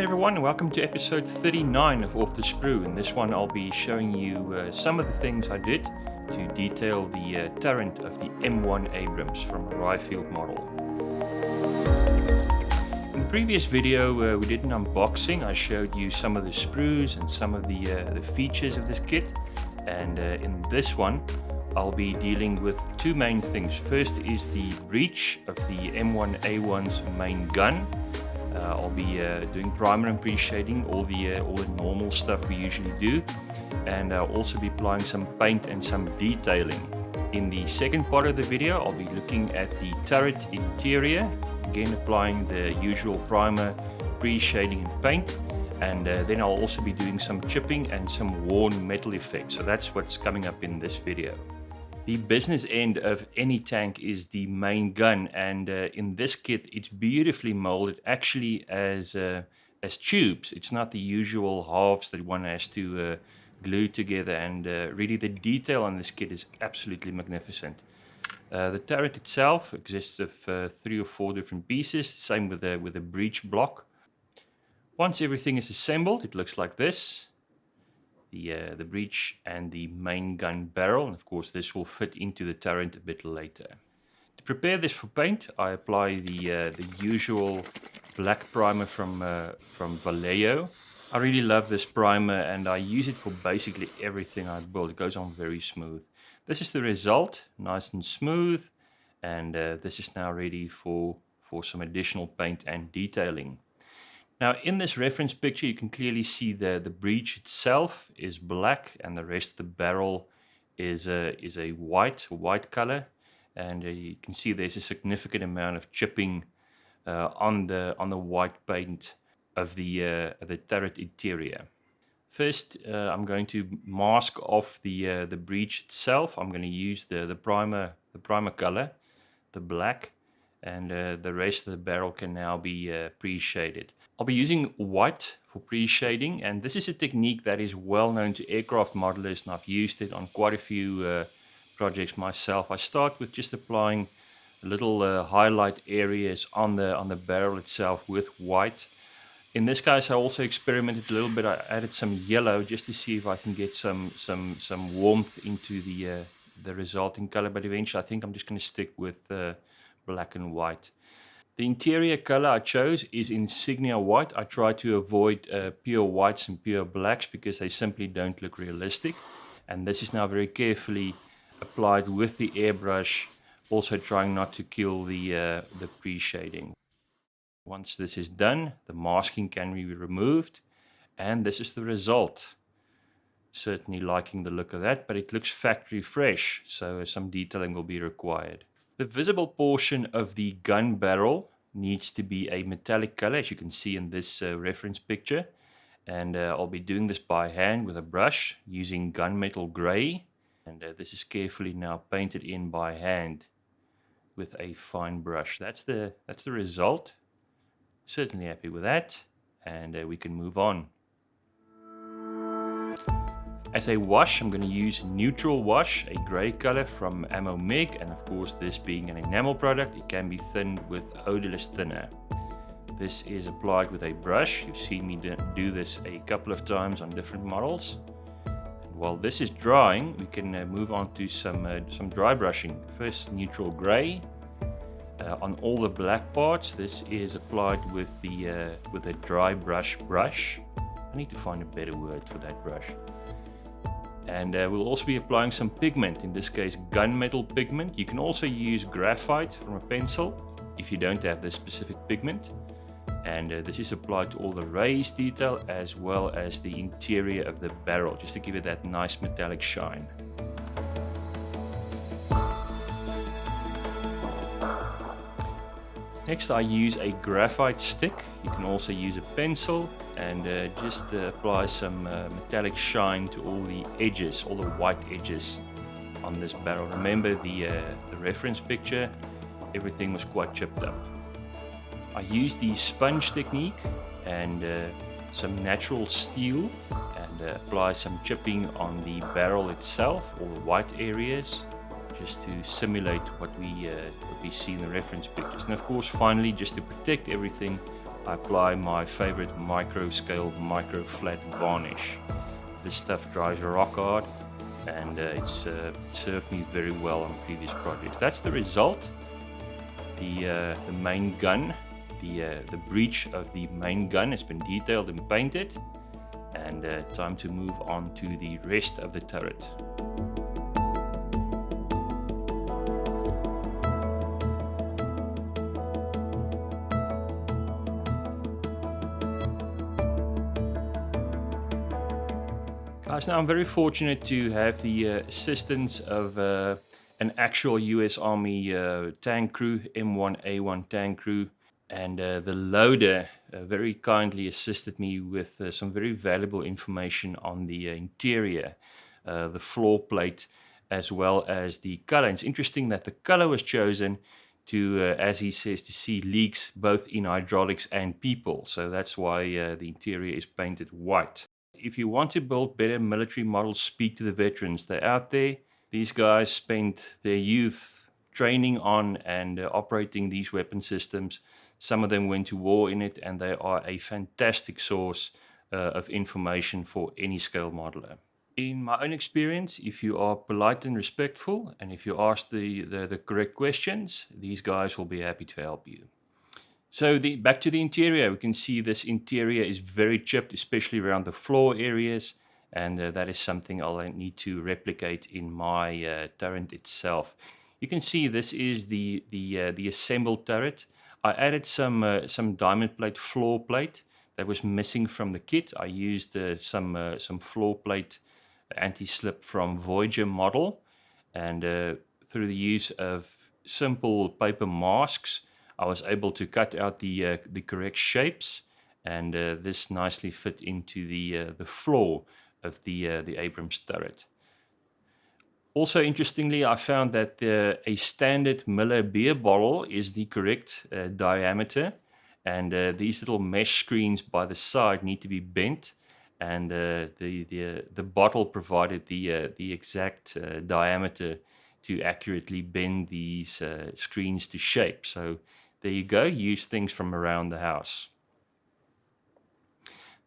Hi everyone, and welcome to episode 39 of Off the Sprue. In this one I'll be showing you some of the things I did to detail the turret of the M1 Abrams from a Ryefield model. In the previous video we did an unboxing. I showed you some of the sprues and some of the features of this kit, and in this one I'll be dealing with two main things. First is the breech of the M1A1's main gun. I'll be doing primer and pre-shading, all the normal stuff we usually do, and I'll also be applying some paint and some detailing. In the second part of the video I'll be looking at the turret interior, again applying the usual primer, pre-shading and paint, and then I'll also be doing some chipping and some worn metal effects. So that's what's coming up in this video. The business end of any tank is the main gun, and in this kit it's beautifully molded actually as tubes. It's not the usual halves that one has to glue together, and really the detail on this kit is absolutely magnificent. The turret itself exists of 3 or 4 different pieces, same with a breech block. Once everything is assembled it looks like this. The breech and the main gun barrel, and of course this will fit into the turret a bit later. To prepare this for paint I apply the usual black primer from Vallejo. I really love this primer and I use it for basically everything I build. It goes on very smooth. This is the result, nice and smooth, and this is now ready for some additional paint and detailing. Now in this reference picture you can clearly see the breech itself is black and the rest of the barrel is a white color, and you can see there's a significant amount of chipping on the white paint of the turret interior. First I'm going to mask off the breech itself. I'm going to use the primer color, the black, and the rest of the barrel can now be pre-shaded. I'll be using white for pre-shading, and this is a technique that is well known to aircraft modelers, and I've used it on quite a few projects myself. I start with just applying little highlight areas on the barrel itself with white. In this case I also experimented a little bit. I added some yellow just to see if I can get some warmth into the resulting color, but eventually I think I'm just going to stick with black and white. The interior color I chose is insignia white. I try to avoid pure whites and pure blacks because they simply don't look realistic, and this is now very carefully applied with the airbrush, also trying not to kill the pre-shading. Once this is done the masking can be removed, and this is the result. Certainly liking the look of that, but it looks factory fresh, so some detailing will be required. The visible portion of the gun barrel needs to be a metallic color, as you can see in this reference picture, and I'll be doing this by hand with a brush using gunmetal gray, and this is carefully now painted in by hand with a fine brush. That's the result. Certainly happy with that, and we can move on. As a wash, I'm going to use neutral wash, a grey color from M1A1, and of course this being an enamel product, it can be thinned with odorless thinner. This is applied with a brush. You've seen me do this a couple of times on different models. And while this is drying, we can move on to some dry brushing. First neutral grey on all the black parts. This is applied with a dry brush. I need to find a better word for that brush. And we'll also be applying some pigment, in this case gunmetal pigment. You can also use graphite from a pencil if you don't have this specific pigment. And this is applied to all the raised detail as well as the interior of the barrel, just to give it that nice metallic shine. Next I use a graphite stick. You can also use a pencil, and just apply some metallic shine to all the edges, all the white edges on this barrel. Remember the reference picture, everything was quite chipped up. I use the sponge technique and some natural steel, and apply some chipping on the barrel itself, all the white areas, just to simulate what we see in the reference pictures. And of course finally, just to protect everything, I apply my favorite micro scale micro flat varnish. This stuff dries rock hard, and it's served me very well on previous projects. That's the result. The main gun, the breech of the main gun has been detailed and painted, and time to move on to the rest of the turret. Guys, now I'm very fortunate to have the assistance of an actual US Army tank crew, M1A1 tank crew, and the loader very kindly assisted me with some very valuable information on the interior, the floor plate, as well as the color. And it's interesting that the color was chosen to, as he says, to see leaks both in hydraulics and people. So that's why the interior is painted white. If you want to build better military models, speak to the veterans. They're out there. These guys spent their youth training on and operating these weapon systems. Some of them went to war in it, and they are a fantastic source of information for any scale modeler. In my own experience, if you are polite and respectful, and if you ask the correct questions, these guys will be happy to help you. So back to the interior, we can see this interior is very chipped, especially around the floor areas, and that is something I'll need to replicate in my turret itself. You can see this is the assembled turret. I added some diamond plate floor plate that was missing from the kit. I used some floor plate anti-slip from Voyager model, and through the use of simple paper masks, I was able to cut out the correct shapes, and this nicely fit into the floor of the Abrams turret. Also, interestingly, I found that a standard Miller beer bottle is the correct diameter, and these little mesh screens by the side need to be bent, and the bottle provided the exact diameter to accurately bend these screens to shape. So there you go, use things from around the house.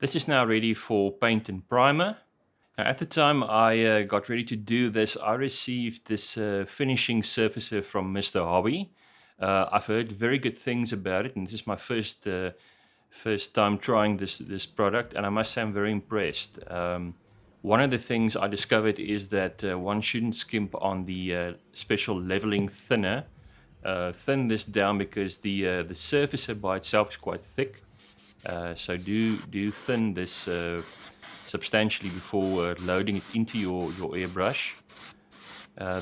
This is now ready for paint and primer. Now, at the time I got ready to do this, I received this finishing surfacer from Mr. Hobby. I've heard very good things about it, and this is my first time trying this product, and I must say I'm very impressed. One of the things I discovered is that one shouldn't skimp on the special leveling thinner. Thin this down because the surfacer by itself is quite thick, so do thin this substantially before loading it into your airbrush.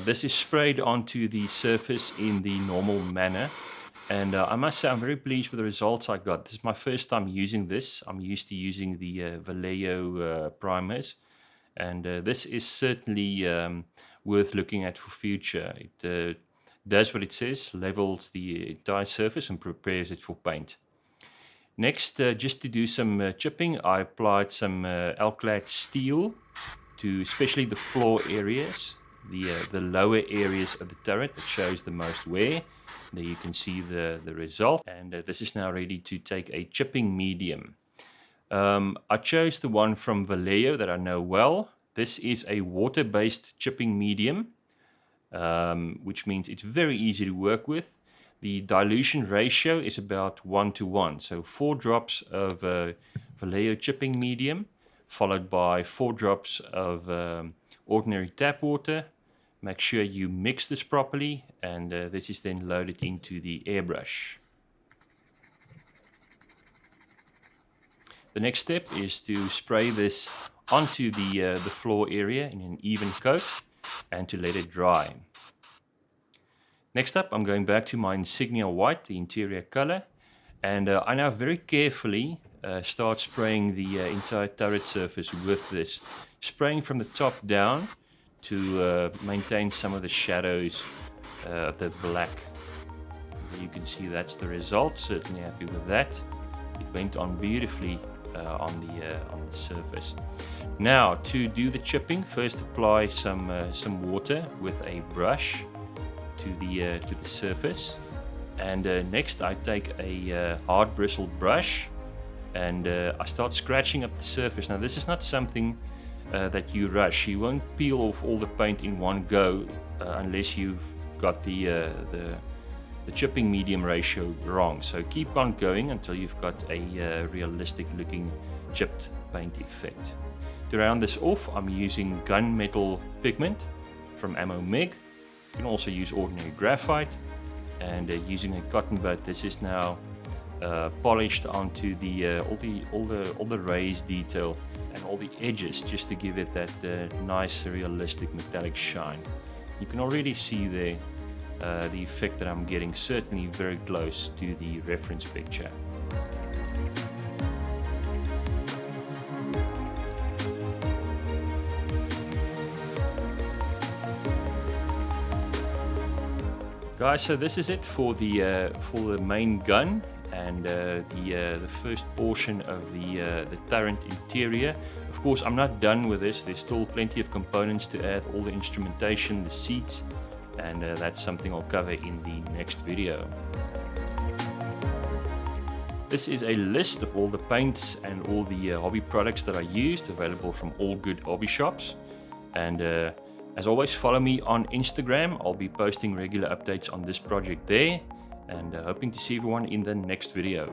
This is sprayed onto the surface in the normal manner, and I must say I'm very pleased with the results I got. This is my first time using this. I'm used to using the Vallejo primers, and this is certainly worth looking at for future. It does what it says, levels the entire surface and prepares it for paint. Next, just to do some chipping, I applied some alclad steel to especially the floor areas, the lower areas of the turret that shows the most wear. There you can see the result, and this is now ready to take a chipping medium. I chose the one from Vallejo that I know well. This is a water-based chipping medium, which means it's very easy to work with. The dilution ratio is about 1:1, so 4 drops of Vallejo chipping medium, followed by 4 drops of ordinary tap water. Make sure you mix this properly, and this is then loaded into the airbrush. The next step is to spray this onto the floor area in an even coat and to let it dry. Next up, I'm going back to my insignia white, the interior color, and I now very carefully start spraying the entire turret surface with this, spraying from the top down to maintain some of the shadows of the black. You can see that's the result. Certainly happy with that. It went on beautifully on the surface. Now, to do the chipping, first apply some water with a brush to the surface, And next I take a hard bristled brush and I start scratching up the surface. Now this is not something that you rush. You won't peel off all the paint in one go unless you've got the chipping medium ratio wrong. So keep on going until you've got a realistic looking chipped paint effect. To round this off, I'm using gunmetal pigment from M1A1. You can also use ordinary graphite, and using a cotton bud, this is now polished onto the all the raised detail and all the edges, just to give it that nice realistic metallic shine. You can already see there the effect that I'm getting, certainly very close to the reference picture. Guys, so this is it for the main gun and the first portion of the turret interior. Of course, I'm not done with this. There's still plenty of components to add, all the instrumentation, the seats, and that's something I'll cover in the next video. This is a list of all the paints and all the hobby products that I used, available from all good hobby shops. And as always, follow me on Instagram. I'll be posting regular updates on this project there, and hoping to see everyone in the next video.